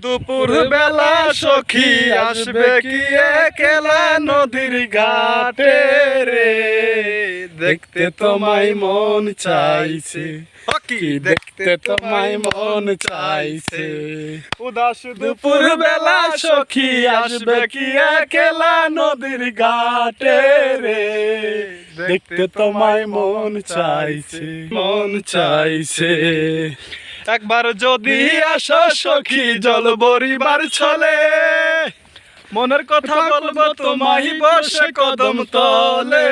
দুপুর বেলা সখী আসবে কি একলা নদীর ঘাটে রে, দেখতে তোমায় মন চাইছে, কি দেখতে তোমায় মন চাইছে। উদাস দুপুর বেলা সখী আসবে কি একলা নদীর ঘাটে রে, দেখতে তোমায় মন চাইছে, মন চাইছে। একবার যদি আসো সখী জল বরিবার ছলে, মনের কথা বলবো তোমায় বসে কদম তলে,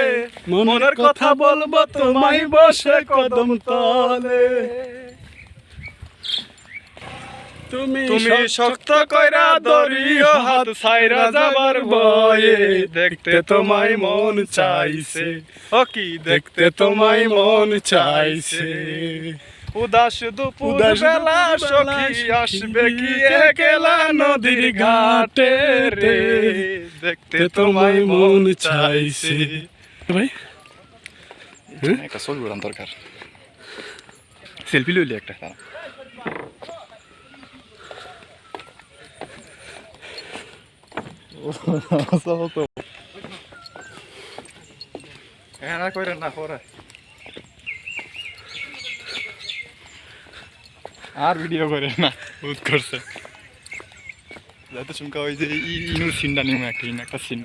মনের কথা বলবো তোমায় বসে কদম তলে। তুমি শক্ত কইরা ধরিও হাত ছাইরা যাবার ভয়ে, দেখতে তোমায় মন চাইছে, ও কি দেখতে তোমায় মন চাইছে। উদাস দুপুর বেলা সখী আসবে কি একলা নদীর ঘাটে রে, দেখতে তোমায় মন চাইছে। ভাই একটা ছবি উড়ান দরকার, সেলফি লইলি একটা। হ্যাঁ কইরেন না পরে আর ভিডিও করে না, বহুত করছে যাতে চুমকা ওই যে ইনুর সিনটা নিয়ে একটা সিন